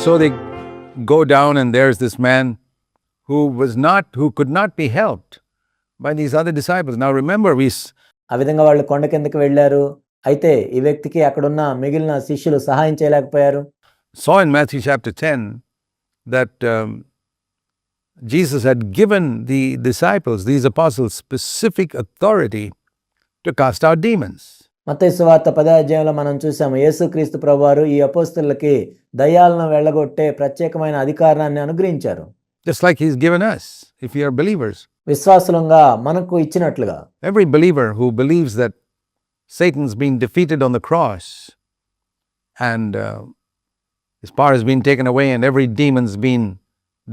so they go down, and there's this man who could not be helped by these other disciples. Now remember, ఆ విధంగా వాళ్ళు కొండ కిందకి వెళ్ళారు. అయితే ఈ వ్యక్తికి అక్కడున్న మిగిలిన శిష్యులు సహాయం చేయలేకపోయారు. saw in Matthew chapter 10 that Jesus had given the disciples, these apostles, specific authority to cast out demons. మత్తయి సువార్త 10వ అధ్యాయంలో మనం చూసాము, యేసుక్రీస్తు ప్రభువారు ఈ అపోస్తలులకి దయ్యాలను వెళ్ళగొట్టే ప్రత్యేకమైన అధికారాన్ని అనుగ్రహించారు. Just like he's given us, if we are believers. విశ్వాసులంగా మనకు ఇచ్చినట్లుగా. Every believer who believes that Satan's been defeated on the cross and his power has been taken away and every demon's been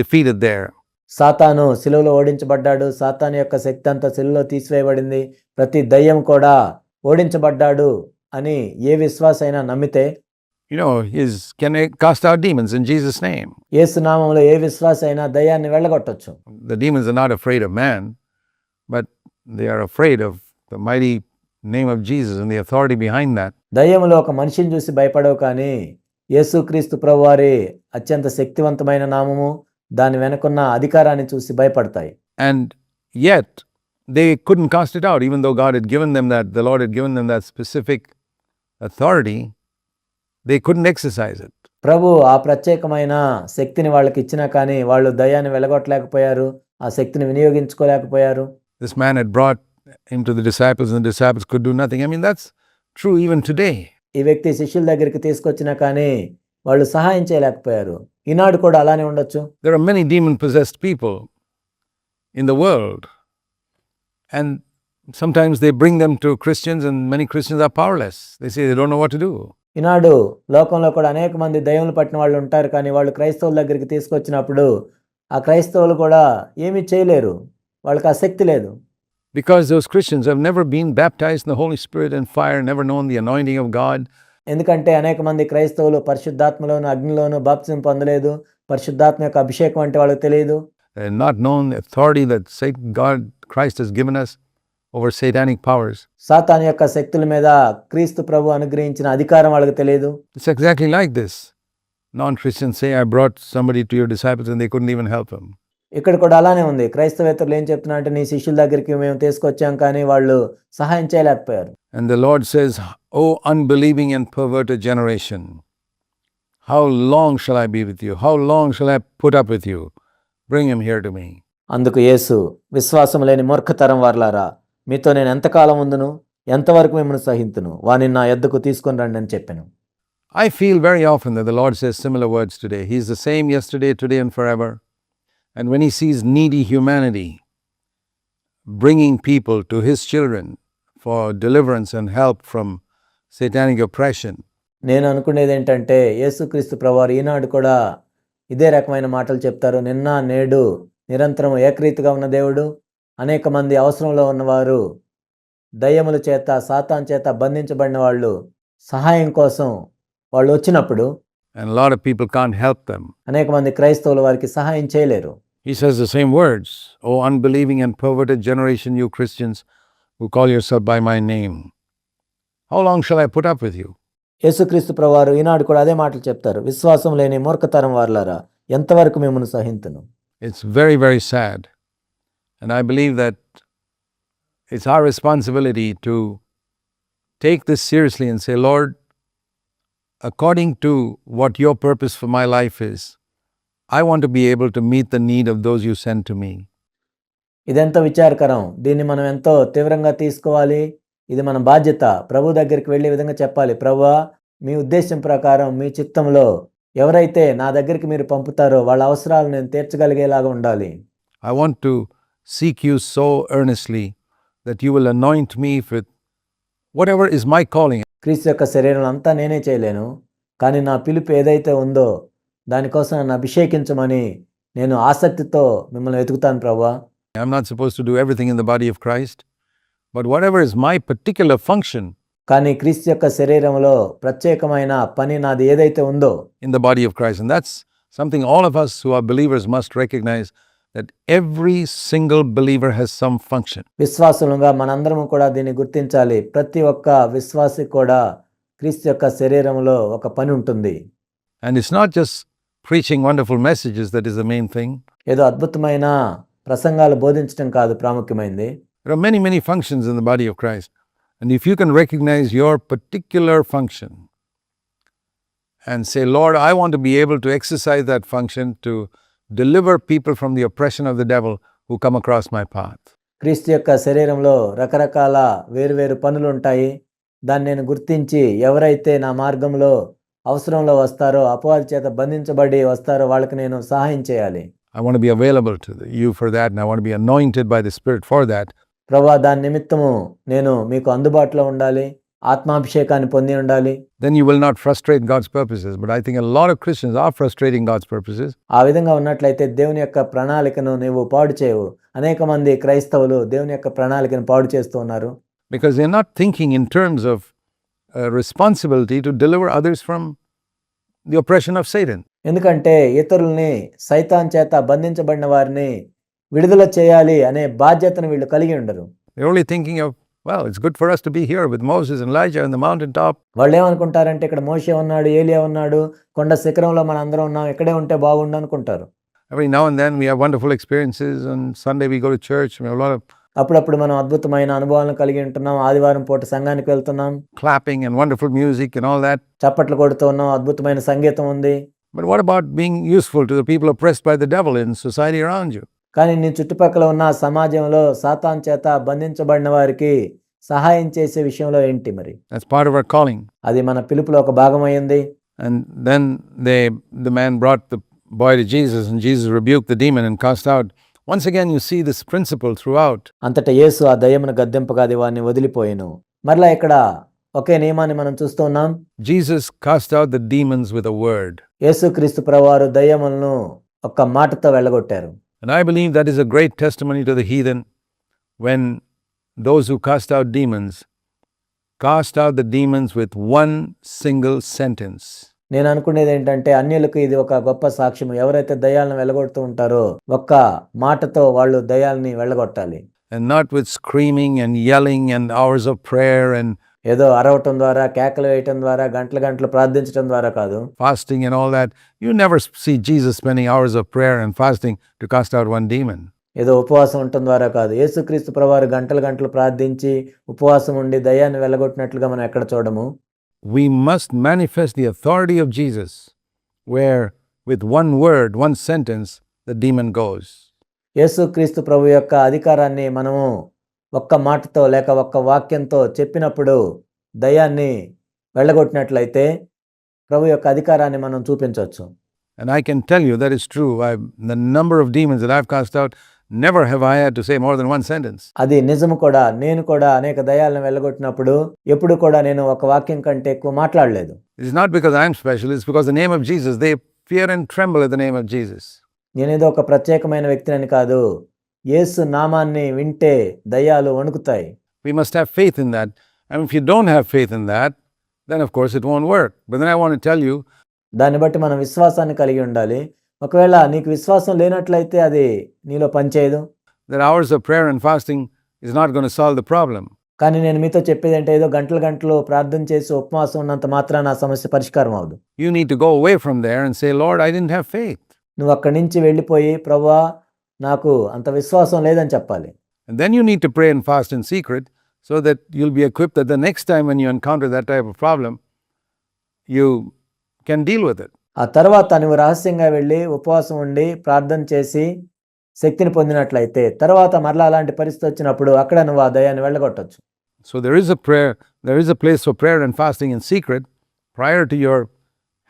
defeated there. సాతాను సిలువలో ఓడించబడ్డాడు, సాతాను యొక్క శక్తి అంతా సిలువలో తీసివేయబడింది, ప్రతి దయ్యం కూడా ఓడించబడ్డాడు అని ఏ విశ్వాసైనా నమ్మితే, can cast out demons in Jesus' name. యేసు నామములో ఏ విశ్వాసైనా దయ్యాన్ని వెళ్ళగొట్టొచ్చు. The demons are not afraid of man, but they are afraid of the mighty name of Jesus and the authority behind that. దయ్యములు ఒక మనిషిని చూసి భయపడవు, కానీ యేసుక్రీస్తు ప్రభువారి అత్యంత శక్తివంతమైన నామము, దాని వెనుకున్న అధికారాన్ని చూసి భయపడతాయి. And yet they couldn't cast it out, even though God had given them that, the Lord had given them that specific authority. They couldn't exercise it. ప్రభు ఆ ప్రత్యేకమైన శక్తిని వాళ్ళకి ఇచ్చినా కానీ వాళ్ళు దయ్యాన్ని వెళ్ళగొట్టలేకపోయారు, ఆ శక్తిని వినియోగించుకోలేకపోయారు. This man had brought him to the disciples and the disciples could do nothing. I mean, that's true even today. ఈ వ్యక్తి శిష్యుల దగ్గరికి తీసుకొచ్చినా కానీ వాళ్ళు సహాయం చేయలేకపోయారు. ఈనాడు కూడా అలానే ఉండొచ్చు. There are many demon-possessed people in the world, and sometimes they bring them to Christians, and many Christians are powerless. They say they don't know what to do. ఈనాడు లోకంలో కూడా అనేక మంది దయ్యములు పట్టిన వాళ్ళు ఉంటారు, కానీ వాళ్ళు క్రైస్తవుల దగ్గరికి తీసుకొచ్చినప్పుడు ఆ క్రైస్తవులు కూడా ఏమీ చేయలేరు, వాళ్ళకి ఆ శక్తి లేదు. Because those Christians have never been baptized in the Holy Spirit and fire, never known the anointing of God. ఎందుకంటే అనేక మంది క్రైస్తవులు పరిశుద్ధాత్మలోను అగ్నిలోను బాప్తిసం పొందలేదు, పరిశుద్ధాత్మ యొక్క అభిషేకం అంటే వాళ్ళకి తెలియదు. And not known the authority that Christ has given us over satanic powers. సాతాను యొక్క శక్తుల మీద క్రీస్తు ప్రభు అనుగ్రహించిన అధికారం వాళ్ళకి తెలియదు. It's exactly like this. Non-Christians say, I brought somebody to your disciples and they couldn't even help him. ఇక్కడ కూడా అలానే ఉంది. క్రైస్తవేతరులు ఏం చెప్తున్నారంటే, నీ శిష్యుల దగ్గరికి మేము తీసుకొచ్చాం కానీ వాళ్ళు సహాయం చేయలేకపోయారు. And the Lord says, O unbelieving and perverted generation, how long shall I be with you? How long shall I put up with you? Bring him here to me. అందుకు యేసు, విశ్వాసం లేని మూర్ఖతరం వారలారా, మీతో నేను ఎంతకాలం ఉందును, ఎంతవరకు మిమ్మల్ని సహింతును, వానిని నా యొద్దకు తీసుకొని రండి అని చెప్పాను. I feel very often that the Lord says similar words today. He is the same yesterday, today and forever. And when he sees needy humanity bringing people to his children for deliverance and help from satanic oppression. నేను అనుకునేది ఏంటంటే, యేసుక్రీస్తు ప్రభువారు ఈనాడు కూడా ఇదే రకమైన మాటలు చెప్తారు. నిన్న నేడు నిరంతరం ఏకరీతిగా ఉన్న దేవుడు, అనేక మంది అవసరంలో ఉన్నవారు, దయ్యముల చేత సాతాను చేత బంధించబడిన వాళ్ళు సహాయం కోసం వాళ్ళు వచ్చినప్పుడు, and a lot of people can't help them. అనేక మంది క్రైస్తవులు వారికి సహాయం చేయలేరు. He says the same words, O unbelieving and perverted generation, you Christians who call yourself by my name, how long shall I put up with you? యేసుక్రీస్తు ప్రభువారు ఈనాడు కూడా అదే మాటలు చెప్తారు. విశ్వాసం లేని మూర్ఖతరం వారలారా, ఎంతవరకు మిమ్మల్ని సహింతును. It's very, very sad. And I believe that it's our responsibility to take this seriously and say, Lord, according to what your purpose for my life is, I want to be able to meet the need of those you send to me. ఇదెంతో విచారకరం. దీన్ని మనం ఎంతో తీవ్రంగా తీసుకోవాలి. ఇది మన బాధ్యత. ప్రభు దగ్గరికి వెళ్ళే విధంగా చెప్పాలి, ప్రభువా, మీ ఉద్దేశం ప్రకారం మీ చిత్తంలో ఎవరైతే నా దగ్గరికి మీరు పంపుతారో వాళ్ళ అవసరాలు నేను తీర్చగలిగేలాగా ఉండాలి. I want to seek you so earnestly that you will anoint me with whatever is my calling. క్రీస్తు యొక్క శరీరం అంతా నేనే చేయలేను, కానీ నా పిలుపు ఏదైతే ఉందో దానికోసం నన్ను అభిషేకించమని నేను ఆసక్తితో మిమ్మల్ని వెతుకుతాను ప్రభువా. I'm not supposed to do everything in the body of Christ, but whatever is my particular function, కానీ క్రీస్తు యొక్క శరీరంలో ప్రత్యేకమైన పని నాది ఏదైతే ఉందో in the body of Christ, and that's something all of us who are believers must recognize, that every single believer has some function. విశ్వాసులుగా మనందరం కూడా దీన్ని గుర్తించాలి. ప్రతి ఒక్క విశ్వాసి కూడా క్రీస్తు యొక్క శరీరంలో ఒక పని ఉంటుంది. And it's not just preaching wonderful messages that is the main thing. ఏదో అద్భుతమైన ప్రసంగాలు బోధించడం కాదు ప్రాముఖ్యమైనది. There are many, many functions in the body of Christ. And if you can recognize your particular function and say, Lord, I want to be able to exercise that function to deliver people from the oppression of the devil who come across my path. క్రీస్తు యొక్క శరీరంలో రకరకాల వేరువేరు పనులు ఉంటాయి. దాన్ని నేను గుర్తించి ఎవరైతే నా మార్గంలో అవసరంలో వస్తారో, అపవాది చేత బంధించబడి వస్తారో వాళ్ళకి నేను సహాయం చేయాలి. I want to be available to you for that, and I want to be anointed by the Spirit for that. ప్రభువా, దాని నిమిత్తము నేను మీకు అందుబాటులో ఉండాలి, ఆత్మాభిషేకాన్ని పొంది ఉండాలి. Then you will not frustrate God's purposes. But I think a lot of Christians are frustrating God's purposes. ఆ విధంగా ఉన్నట్లయితే దేవుని యొక్క ప్రణాళికను నీవు పాడు చేయవు. అనేక మంది క్రైస్తవులు దేవుని యొక్క ప్రణాళికను పాడు చేస్తూ ఉన్నారు. Because they're not thinking in terms of responsibility to deliver others from the oppression of Satan. ఎందుకంటే ఇతరుల్ని సైతాన్ చేత బంధించబడిన వారిని విడుదల చేయాలి అనే బాధ్యతను వీళ్ళు కలిగి ఉండరు. They're only thinking of, well, it's good for us to be here with Moses and Elijah on the mountaintop. వాళ్ళు ఏమనుకుంటారంటే ఇక్కడ మోషే ఉన్నాడు, ఏలియా ఉన్నాడు, కొండ శిఖరంలో మన అందరం ఉన్నాం, ఇక్కడే ఉంటే బాగుండు అనుకుంటారు. Every now and then we have wonderful experiences. On Sunday we go to church. We have a lot of అప్పుడప్పుడు మనం అద్భుతమైన అనుభవాలను కలిగి ఉంటున్నాం. ఆదివారం పూట సంఘానికి వెళ్తున్నాం, clapping and wonderful music and all that. చప్పట్లు కొడుతూ ఉన్నాం, అద్భుతమైన సంగీతం ఉంది. But what about being useful to the people oppressed by the devil in society around you? కానీ నీ చుట్టుపక్కల ఉన్న సమాజంలో సాతాన్ చేత బంధించబడిన వారికి సహాయం చేసే విషయంలో ఏంటి మరి? That's part of our calling. అది మన పిలుపులో ఒక భాగం అయ్యింది. And then the man brought the boy to Jesus, and Jesus rebuked the demon and cast out. Once again you see this principle throughout. అంతటా యేసు ఆ దయ్యమును గద్దెంపగా అది వారిని వదిలిపోయెను. మరలా ఇక్కడ ఒకే నియమాన్ని మనం చూస్తూ ఉన్నాం. Jesus cast out the demons with a word. యేసుక్రీస్తు ప్రభువారు దయ్యములను ఒక్క మాటతో వెళ్ళగొట్టారు. And I believe that is a great testimony to the heathen when those who cast out the demons with one single sentence. నేను అనుకునేది ఏంటంటే అన్యులకు ఇది ఒక గొప్ప సాక్ష్యం. ఎవరైతే దయ్యాలను వెళ్ళగొడుతూ ఉంటారో ఒక్క మాటతో వాళ్ళు దయ్యాలని వెళ్ళగొట్టాలి. And not with screaming and yelling and hours of prayer and ఏదో అరవటం ద్వారా, కేకలు వేయటం ద్వారా, గంటలు గంటలు ప్రార్థించడం ద్వారా కాదు. fasting and all that. You never see Jesus spending hours of prayer and fasting to cast out one demon. ఏదో ఉపవాసం ఉండటం ద్వారా కాదు. యేసుక్రీస్తు ప్రభువారు గంటలు గంటలు ప్రార్థించి ఉపవాసం ఉండి దయ్యాన్ని వెళ్ళగొట్టినట్లుగా మనం ఎక్కడ చూడము. We must manifest the authority of Jesus, where with one word, one sentence, the demon goes. యేసుక్రీస్తు ప్రభు యొక్క అధికారాన్ని మనము ఒక్క మాటతో లేక ఒక్క వాక్యంతో చెప్పినప్పుడు దయ్యాన్ని వెళ్ళగొట్టినట్లయితే ప్రభు యొక్క అధికారాన్ని మనం చూపించవచ్చు. And I can tell you that is true. The number of demons that I've cast out, never have I had to say more than one sentence. అది నిజము కూడా. నేను కూడా అనేక దయ్యాలను వెళ్ళగొట్టినప్పుడు ఎప్పుడు కూడా నేను ఒక వాక్యం కంటే ఎక్కువ మాట్లాడలేదు. It's not because I'm special, it's because the name of Jesus, they fear and tremble at the name of Jesus. నేనేదో ఒక ప్రత్యేకమైన వ్యక్తిని కాదు. యేసు నామాన్ని వింటే దయ్యాలు వణుకుతాయి. We must have faith in that. And if you don't have faith in that, then of course it won't work. But then I want to tell you, దాన్ని బట్టి మనం విశ్వాసాన్ని కలిగి ఉండాలి. ఒకవేళ నీకు విశ్వాసం లేనట్లయితే అది నీలో పనిచేయదు. that hours of prayer and fasting is not going to solve the problem. కానీ నేను మీతో చెప్పేది అంటే ఏదో గంటలు గంటలు ప్రార్థన చేసి ఉపవాసం ఉన్నంత మాత్రాన ఆ సమస్య పరిష్కారం అవ్వదు. You need to go away from there and say, Lord, I didn't have faith. నువ్వు అక్కడి నుంచి వెళ్ళిపోయి ప్రభువా నాకు అంత విశ్వాసం లేదని చెప్పాలి. And then you need to pray and fast in secret so that you'll be equipped that the next time when you encounter that type of problem, you can deal with it. ఆ తర్వాత నువ్వు రహస్యంగా వెళ్ళి ఉపవాసం ఉండి ప్రార్థన చేసి శక్తిని పొందినట్లయితే తర్వాత మరలా అలాంటి పరిస్థితి వచ్చినప్పుడు అక్కడ నువ్వు ఆ దయ్యాన్ని వెళ్ళగొట్టొచ్చు. So there is a place for prayer and fasting in secret prior to your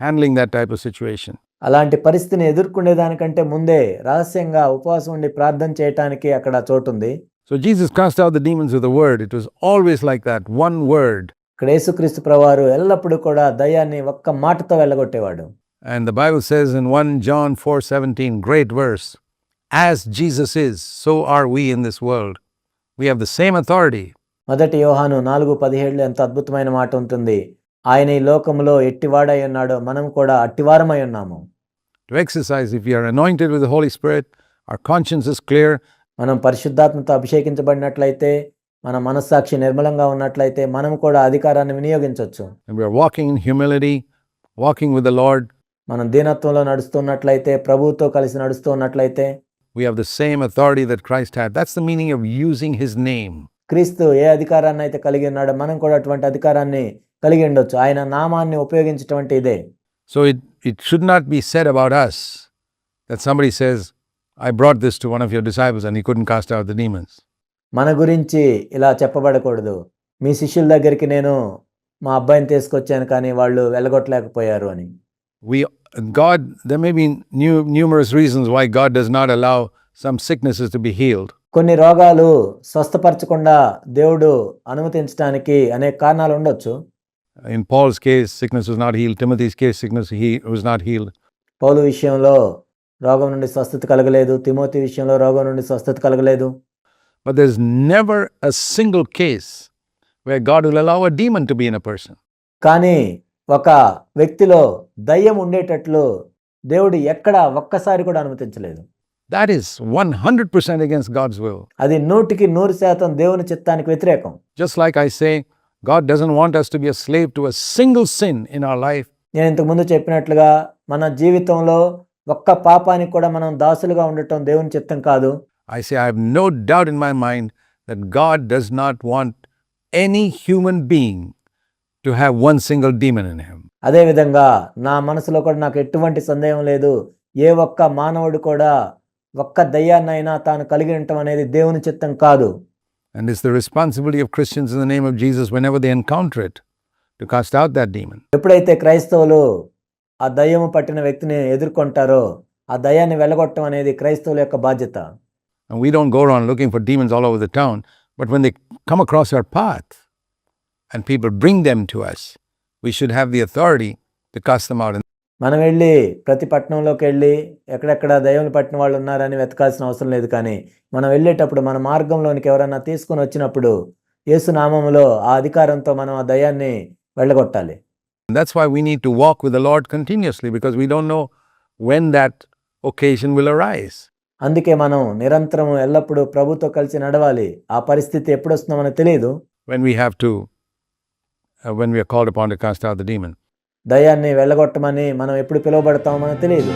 handling that type of situation. అలాంటి పరిస్థితిని ఎదుర్కొనే దానికంటే ముందే రహస్యంగా ఉపవాసం ఉండి ప్రార్థన చేయటానికి అక్కడ చోటుంది. So Jesus cast out the demons with a word. It was always like that, one word. ఇక్కడ యేసుక్రీస్తు ప్రభువారు ఎల్లప్పుడూ కూడా దయ్యాన్ని ఒక్క మాటతో వెళ్ళగొట్టేవాడు. And the Bible says in 1 John 4:17, great verse, as Jesus is, so are we in this world. We have the same authority. మొదటి యోహాను 4:17 ఎంత అద్భుతమైన మాట ఉంటుంది. ఆయన ఈ లోకములో ఎట్టివాడై ఉన్నాడో మనం కూడా అట్టివారమై ఉన్నాము. To exercise, if we are anointed with the Holy Spirit, our conscience is clear. మనం పరిశుద్ధాత్మతో అభిషేకించబడినట్లయితే మన మనస్సాక్షి నిర్మలంగా ఉన్నట్లయితే మనం కూడా అధికారాన్ని వినియోగించవచ్చు. And we are walking in humility, walking with the Lord. మనం దీనత్వంలో నడుస్తున్నట్లయితే, ప్రభువుతో కలిసి నడుస్తున్నట్లయితే, we have the same authority that Christ had. That's the meaning of using his name. క్రీస్తు ఏ అధికారాన్ని అయితే కలిగి ఉన్నాడో మనం కూడా అటువంటి అధికారాన్ని కలిగి ఉండొచ్చు. ఆయన నామాన్ని ఉపయోగించటం అంటే ఇదే. So it should not be said about us that somebody says, I brought this to one of your disciples and he couldn't cast out the demons. మన గురించి ఇలా చెప్పబడకూడదు. మీ శిష్యుల దగ్గరికి నేను మా అబ్బాయిని తీసుకొచ్చాను కానీ వాళ్ళు వెళ్ళగొట్టలేకపోయారు అని. There may be numerous reasons why God does not allow some sicknesses to be healed. కొన్ని రోగాలు స్వస్థపరచకుండా దేవుడు అనుమతించడానికి అనేక కారణాలు ఉండొచ్చు. In Paul's case, sickness was not healed. Timothy's case, sickness was not healed. పౌలు విషయంలో రోగం నుండి స్వస్థత కలగలేదు. తిమోతి విషయంలో రోగం నుండి స్వస్థత కలగలేదు. But there's never a single case where God will allow a demon to be in a person. కానీ ఒక వ్యక్తిలో దయ్యం ఉండేటట్లు దేవుడు ఎక్కడ ఒక్కసారి కూడా అనుమతించలేదు. That is 100% against God's will. అది 100% దేవుని చిత్తానికి వ్యతిరేకం. Just like I say, God doesn't want us to be a slave to a single sin in our life. నేను ఇంతకు ముందు చెప్పినట్లుగా మన జీవితంలో ఒక్క పాపానికి కూడా మనం దాసులుగా ఉండటం దేవుని చిత్తం కాదు. I say I have no doubt in my mind that God does not want any human being to have one single demon in him. అదే విధంగా నా మనసులో కూడా నాకు ఎటువంటి సందేహం లేదు. ఏ ఒక్క మానవుడు కూడా ఒక్క దయ్యాన్నైనా తాను కలిగి ఉండటం అనేది దేవుని చిత్తం కాదు. And it's the responsibility of Christians in the name of Jesus whenever they encounter it to cast out that demon. ఎప్పుడైతే క్రైస్తవులు ఆ దయ్యము పట్టిన వ్యక్తిని ఎదుర్కొంటారో ఆ దయ్యాన్ని వెళ్ళగొట్టడం అనేది క్రైస్తవుల యొక్క బాధ్యత. And we don't go around looking for demons all over the town, but when they come across our path and people bring them to us, we should have the authority to cast them out. మనం వెళ్ళి ప్రతి పట్టణంలోకి వెళ్ళి ఎక్కడెక్కడ దయ్యాలు పట్టిన వాళ్ళు ఉన్నారని వెతకాల్సిన అవసరం లేదు. కానీ మనం వెళ్ళేటప్పుడు మన మార్గంలోనికి ఎవరన్నా తీసుకొని వచ్చినప్పుడు యేసు నామములో ఆ అధికారంతో మనం ఆ దయ్యాన్ని వెళ్ళగొట్టాలి. That's why we need to walk with the Lord continuously, because we don't know when that occasion will arise. అందుకే మనం నిరంతరం ఎల్లప్పుడూ ప్రభుతో కలిసి నడవాలి. ఆ పరిస్థితి ఎప్పుడు వస్తుందో మనకు తెలియదు. When we are called upon to cast out the demon. దయ్యాన్ని వెళ్ళగొట్టమని మనం ఎప్పుడు పిలువబడతామో మనకు తెలియదు.